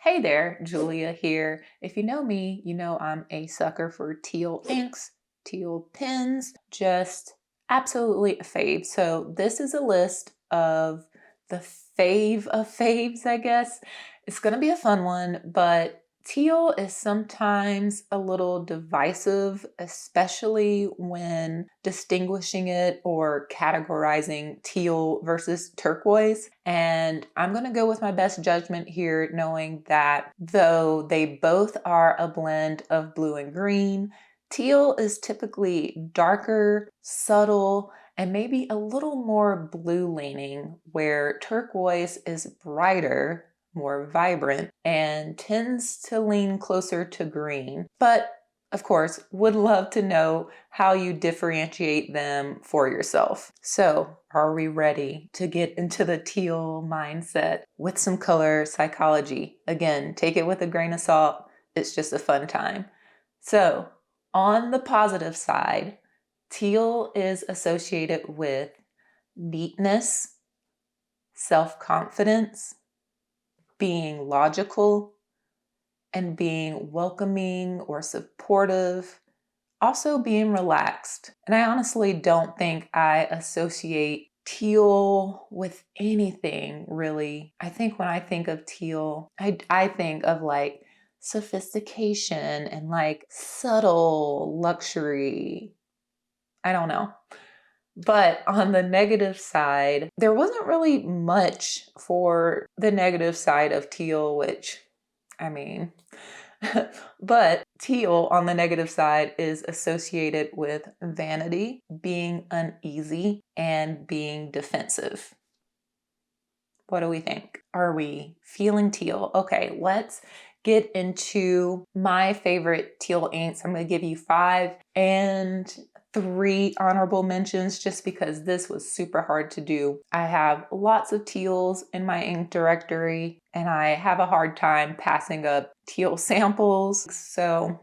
Hey there, Julia here. If you know me, you know I'm a sucker for teal inks, teal pens, just absolutely a fave. So this is a list of the fave of faves, I guess. It's gonna be a fun one, but teal is sometimes a little divisive, especially when distinguishing it or categorizing teal versus turquoise. And I'm going to go with my best judgment here, knowing that though they both are a blend of blue and green, teal is typically darker, subtle, and maybe a little more blue leaning, where turquoise is brighter, more vibrant, and tends to lean closer to green. But of course, would love to know how you differentiate them for yourself. So, are we ready to get into the teal mindset with some color psychology? Again, take it with a grain of salt. It's just a fun time. So, on the positive side, teal is associated with neatness, self-confidence, being logical, and being welcoming or supportive, also being relaxed. And I honestly don't think I associate teal with anything really. I think when I think of teal, I think of like sophistication and like subtle luxury. I don't know. But on the negative side, there wasn't really much for the negative side of teal, which, I mean, but teal on the negative side is associated with vanity, being uneasy, and being defensive. What do we think? Are we feeling teal? Okay, let's get into my favorite teal inks. I'm going to give you 5 and 3 honorable mentions just because this was super hard to do. I have lots of teals in my ink directory and I have a hard time passing up teal samples. So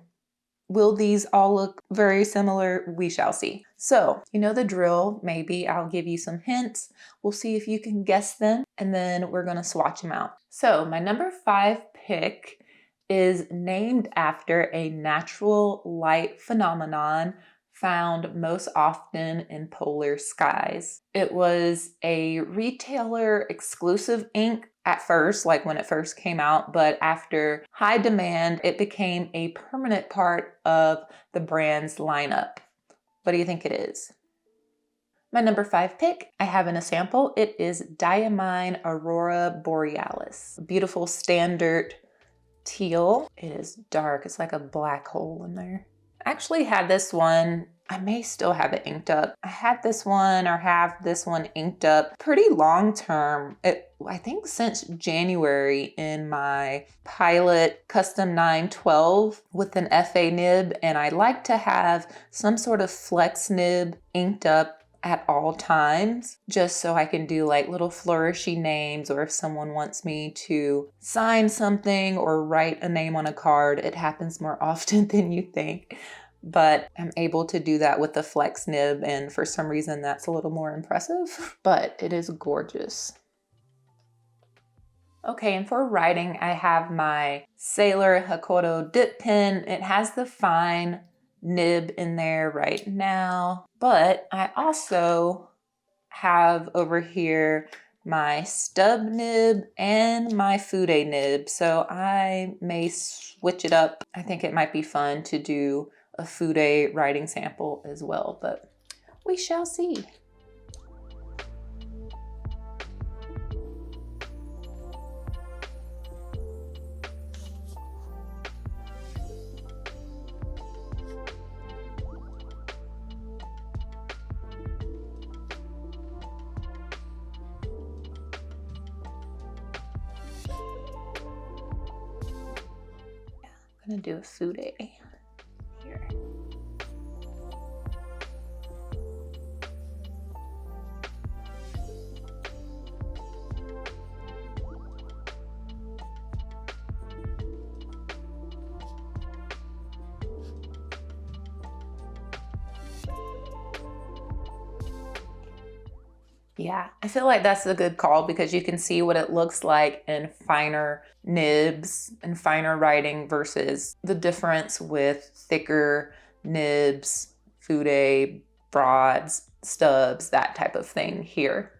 will these all look very similar? We shall see. So, you know the drill. Maybe I'll give you some hints. We'll see if you can guess them, and then we're going to swatch them out. So, my number 5 pick is named after a natural light phenomenon found most often in polar skies. It was a retailer exclusive ink at first, like when it first came out, but after high demand, it became a permanent part of the brand's lineup. What do you think it is? My number 5 pick, I have in a sample. It is Diamine Aurora Borealis. Beautiful standard teal. It is dark. It's like a black hole in there. I actually had this one. I may still have it inked up. I had this one or have this one inked up pretty long term. I think since January in my Pilot Custom 912 with an FA nib, and I like to have some sort of flex nib inked up at all times, just so I can do like little flourishy names, or if someone wants me to sign something or write a name on a card, it happens more often than you think. But I'm able to do that with the flex nib, and for some reason that's a little more impressive, but it is gorgeous. Okay, and for writing, I have my Sailor Hakoto dip pen. It has the fine nib in there right now, but I also have over here my stub nib and my Fude nib, so I may switch it up. I think it might be fun to do a Fude writing sample as well, but we shall see. I'm gonna do a Fude here. Yeah, I feel like that's a good call because you can see what it looks like in finer nibs and finer writing versus the difference with thicker nibs, fude, broads, stubs, that type of thing here.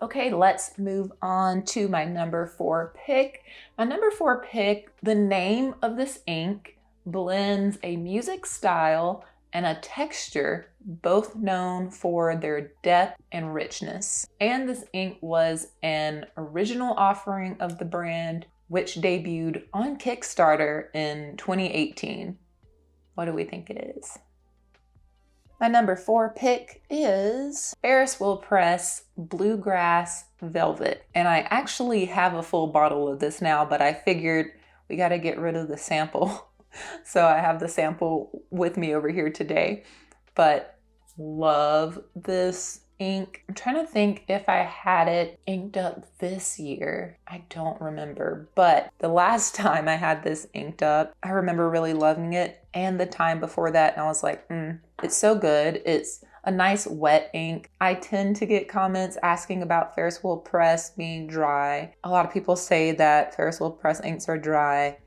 Okay, let's move on to my number 4 pick. My number 4 pick, the name of this ink blends a music style and a texture, both known for their depth and richness. And this ink was an original offering of the brand, which debuted on Kickstarter in 2018. What do we think it is? My number 4 pick is Ferris Wheel Press Bluegrass Velvet. And I actually have a full bottle of this now, but I figured we got to get rid of the sample. So I have the sample with me over here today. But love this ink. I'm trying to think if I had it inked up this year. I don't remember, but the last time I had this inked up, I remember really loving it, and the time before that, and I was like, it's so good. It's a nice wet ink. I tend to get comments asking about Ferris Wheel Press being dry. A lot of people say that Ferris Wheel Press inks are dry.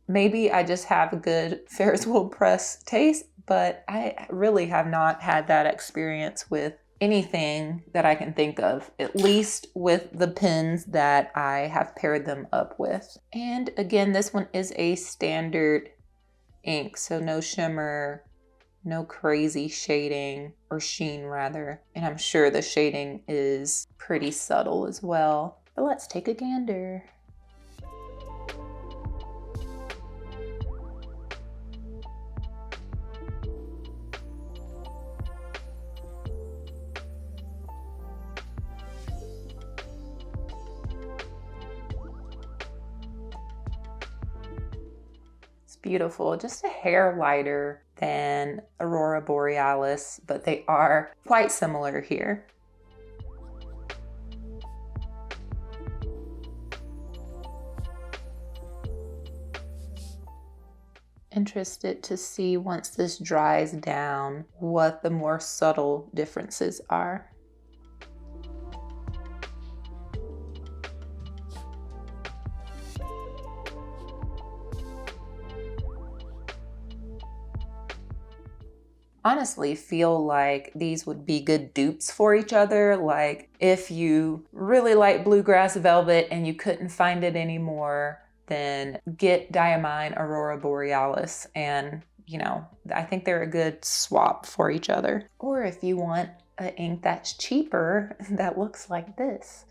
Maybe I just have a good Ferris Wheel Press taste, but I really have not had that experience with anything that I can think of, at least with the pens that I have paired them up with. And again, this one is a standard ink, so no shimmer, no crazy shading, or sheen rather. And I'm sure the shading is pretty subtle as well. But let's take a gander. Beautiful, just a hair lighter than Aurora Borealis, but they are quite similar here. Interested to see once this dries down what the more subtle differences are. Honestly feel like these would be good dupes for each other. Like if you really like Bluegrass Velvet and you couldn't find it anymore, then get Diamine Aurora Borealis, and I think they're a good swap for each other. Or if you want an ink that's cheaper that looks like this.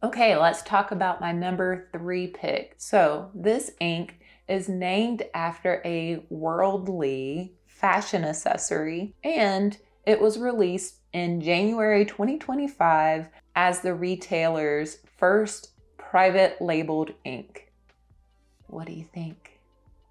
Okay, let's talk about my number 3 pick. So this ink is named after a worldly fashion accessory, and it was released in January 2025 as the retailer's first private labeled ink. What do you think?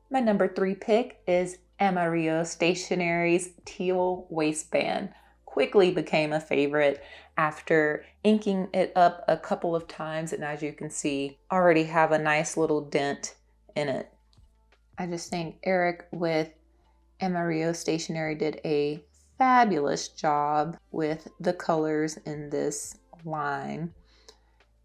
My number 3 pick is Amarillo Stationery's Teal Waistband. Quickly became a favorite after inking it up a couple of times, and as you can see, already have a nice little dent in it. I just think Eric with Amarillo Stationery did a fabulous job with the colors in this line.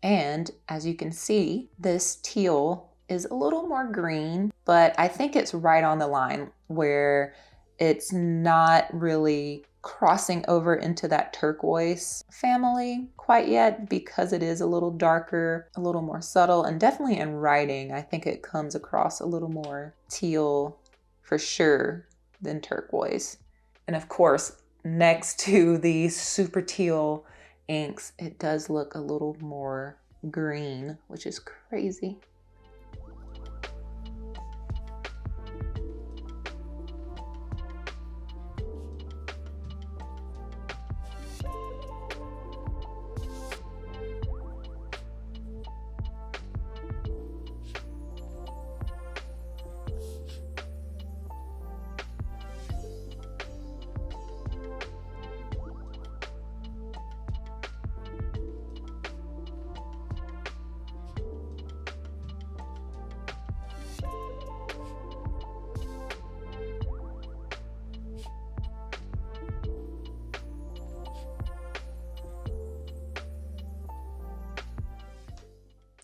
And as you can see, this teal is a little more green, but I think it's right on the line where it's not really crossing over into that turquoise family quite yet, because it is a little darker, a little more subtle, and definitely in writing, I think it comes across a little more teal for sure than turquoise. And of course, next to these super teal inks, it does look a little more green, which is crazy.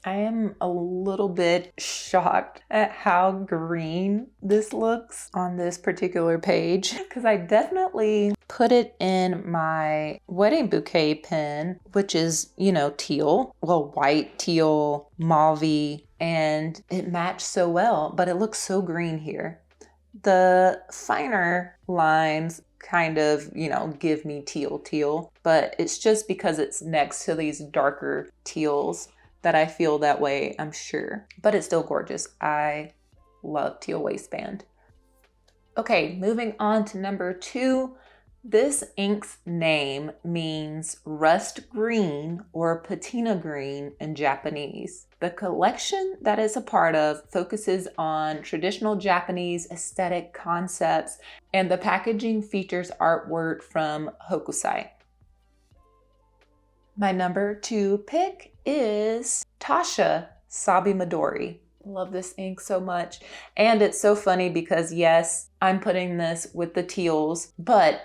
I am a little bit shocked at how green this looks on this particular page because I definitely put it in my wedding bouquet pen, which is, you know, teal, well, white, teal, mauve, and it matched so well, but it looks so green here. The finer lines kind of, you know, give me teal, but it's just because it's next to these darker teals that I feel that way, I'm sure. But it's still gorgeous. I love teal waistband. Okay, moving on to number 2. This ink's name means rust green or patina green in Japanese. The collection that it's a part of focuses on traditional Japanese aesthetic concepts, and the packaging features artwork from Hokusai. My number 2 pick is Tasha Sabi Midori. Love this ink so much. And it's so funny because yes, I'm putting this with the teals, but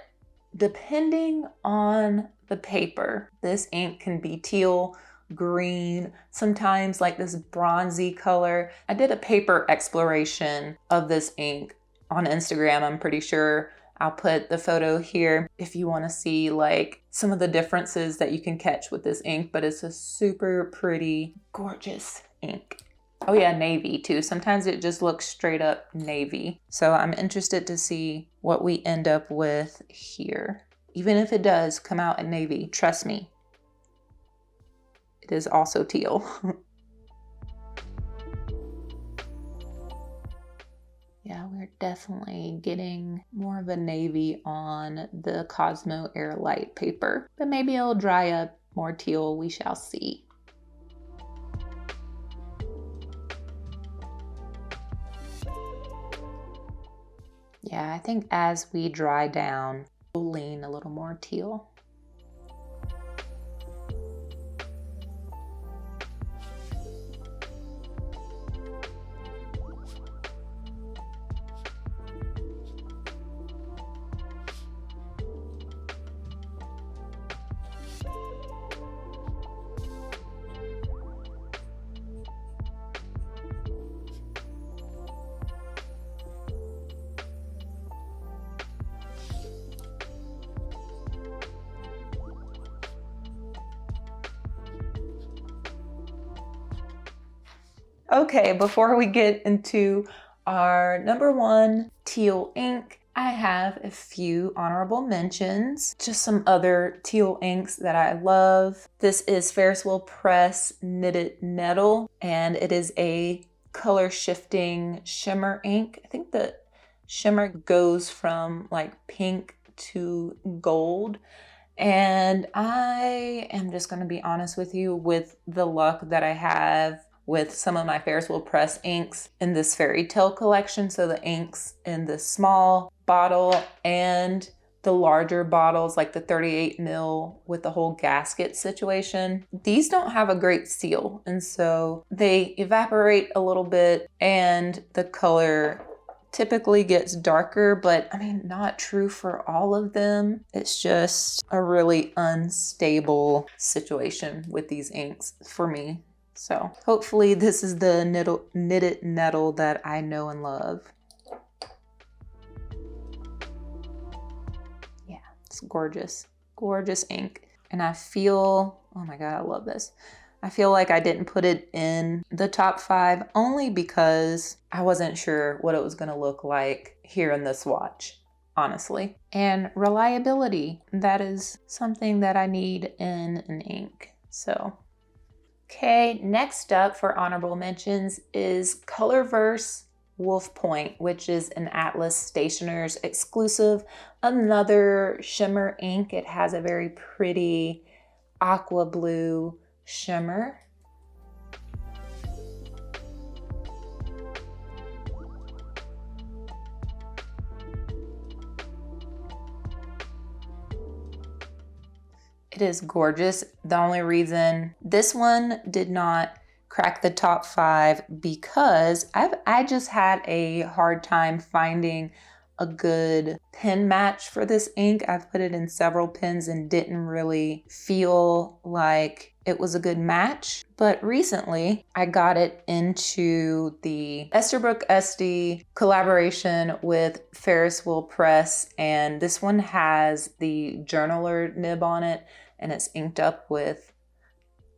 depending on the paper, this ink can be teal, green, sometimes like this bronzy color. I did a paper exploration of this ink on Instagram, I'm pretty sure. I'll put the photo here if you want to see like some of the differences that you can catch with this ink, but it's a super pretty, gorgeous ink. Oh yeah, navy too. Sometimes it just looks straight up navy. So I'm interested to see what we end up with here. Even if it does come out in navy, trust me, it is also teal. Yeah, we're definitely getting more of a navy on the Cosmo Air Light paper, but maybe it'll dry up more teal, we shall see. Yeah, I think as we dry down, we'll lean a little more teal. Okay, before we get into our number 1 teal ink, I have a few honorable mentions. Just some other teal inks that I love. This is Ferris Wheel Press Knitted Nettle, and it is a color shifting shimmer ink. I think the shimmer goes from like pink to gold. And I am just going to be honest with you, with the luck that I have with some of my Ferris Wheel Press inks in this fairy tale collection. So the inks in the small bottle and the larger bottles, like the 38 mil with the whole gasket situation, these don't have a great seal. And so they evaporate a little bit and the color typically gets darker, but I mean, not true for all of them. It's just a really unstable situation with these inks for me. So hopefully this is the knitted nettle that I know and love. Yeah, it's gorgeous, gorgeous ink. And I feel, oh my God, I love this. I feel like I didn't put it in the top 5 only because I wasn't sure what it was going to look like here in the swatch, honestly. And reliability, that is something that I need in an ink. So, okay, next up for honorable mentions is Colorverse Wolf Point, which is an Atlas Stationers exclusive. Another shimmer ink. It has a very pretty aqua blue shimmer. It is gorgeous. The only reason this one did not crack the top 5 because I just had a hard time finding a good pen match for this ink. I've put it in several pens and didn't really feel like it was a good match. But recently I got it into the Esterbrook Esty collaboration with Ferris Wheel Press, and this one has the journaler nib on it, and it's inked up with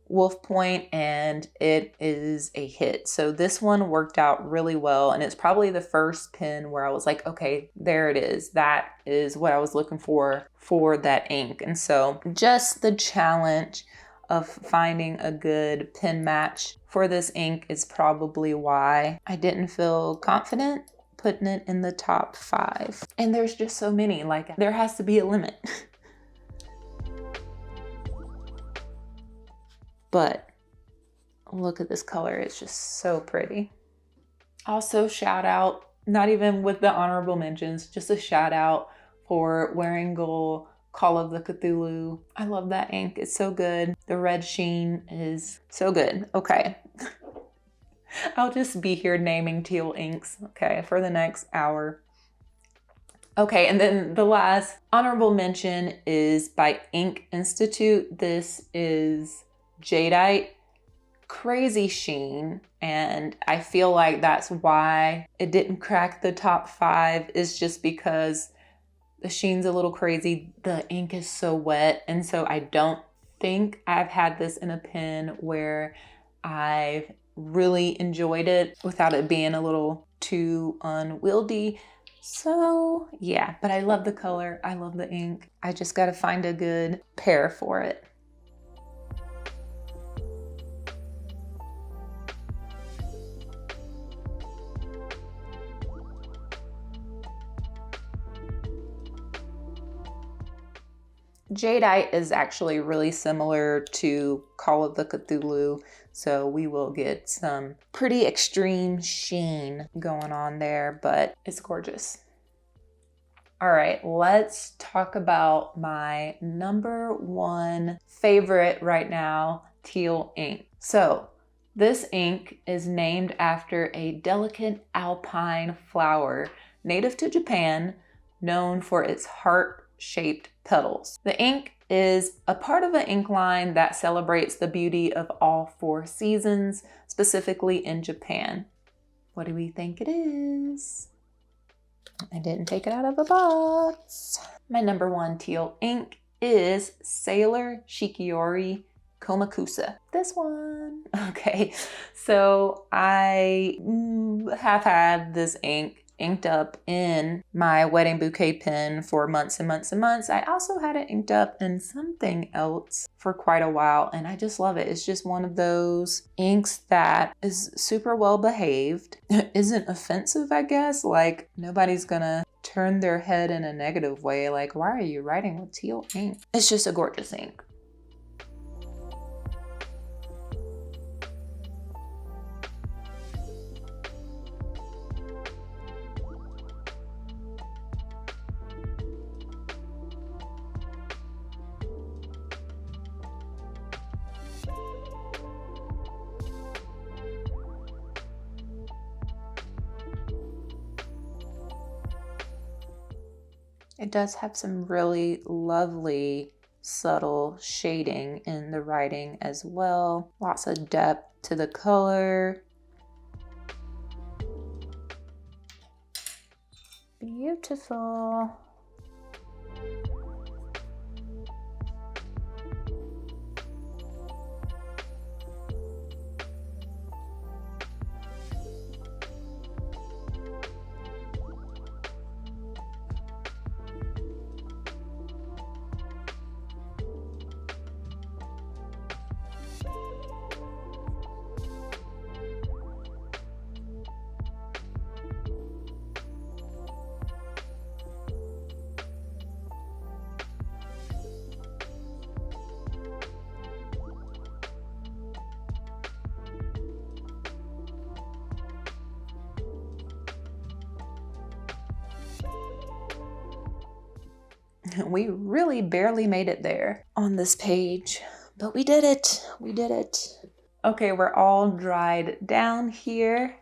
Wolf Point, and it is a hit. So this one worked out really well, and it's probably the first pen where I was like, okay, there it is. That is what I was looking for that ink. And so just the challenge of finding a good pen match for this ink is probably why I didn't feel confident putting it in the top 5. And there's just so many, like there has to be a limit. But look at this color, it's just so pretty. Also, shout out, not even with the honorable mentions, just a shout out for Wearing Gold Call of the Cthulhu. I love that ink, it's so good. The red sheen is so good. Okay, I'll just be here naming teal inks, okay, for the next hour. Okay, and then the last honorable mention is by Ink Institute. This is Jadeite, crazy sheen, and I feel like that's why it didn't crack the top 5, is just because the sheen's a little crazy. The ink is so wet, and so I don't think I've had this in a pen where I've really enjoyed it without it being a little too unwieldy. So yeah, but I love the color, I love the ink. I just gotta find a good pair for it. Jadeite is actually really similar to Call of the Cthulhu, so we will get some pretty extreme sheen going on there, but it's gorgeous. All right, let's talk about my number 1 favorite right now, teal ink. So this ink is named after a delicate alpine flower native to Japan, known for its heart-shaped petals. The ink is a part of an ink line that celebrates the beauty of all 4 seasons, specifically in Japan. What do we think it is? I didn't take it out of a box. My number 1 teal ink is Sailor Shikiori Komakusa. This one. Okay, so I have had this ink inked up in my wedding bouquet pen for months and months and months. I also had it inked up in something else for quite a while, and I just love it. It's just one of those inks that is super well behaved, isn't offensive, I guess. Like nobody's gonna turn their head in a negative way, like, why are you writing with teal ink? It's just a gorgeous ink. It does have some really lovely subtle shading in the writing as well. Lots of depth to the color. Beautiful. We really barely made it there on this page, but we did it. We did it. Okay, we're all dried down here,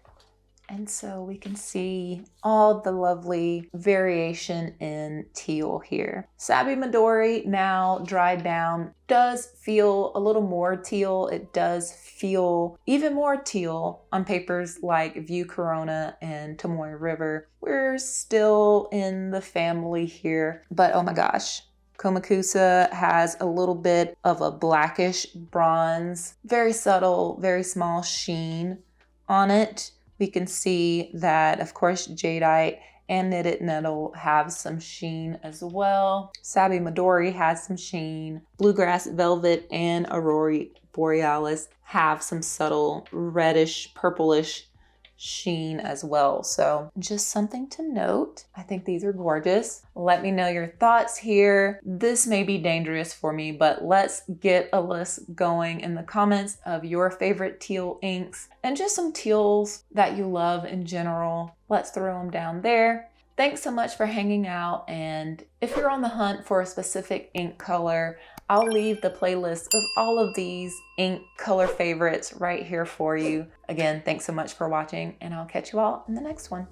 And so we can see all the lovely variation in teal here. Sabi Midori, now dried down, does feel a little more teal. It does feel even more teal on papers like View Corona and Tomoe River. We're still in the family here, but oh my gosh. Komakusa has a little bit of a blackish bronze, very subtle, very small sheen on it. We can see that, of course, jadeite and knitted nettle have some sheen as well. Sabi Midori has some sheen. Bluegrass Velvet and Aurora Borealis have some subtle reddish, purplish sheen as well. So just something to note. I think these are gorgeous. Let me know your thoughts here. This may be dangerous for me, but let's get a list going in the comments of your favorite teal inks and just some teals that you love in general. Let's throw them down there. Thanks so much for hanging out, and if you're on the hunt for a specific ink color, I'll leave the playlist of all of these ink color favorites right here for you. Again, thanks so much for watching, and I'll catch you all in the next one.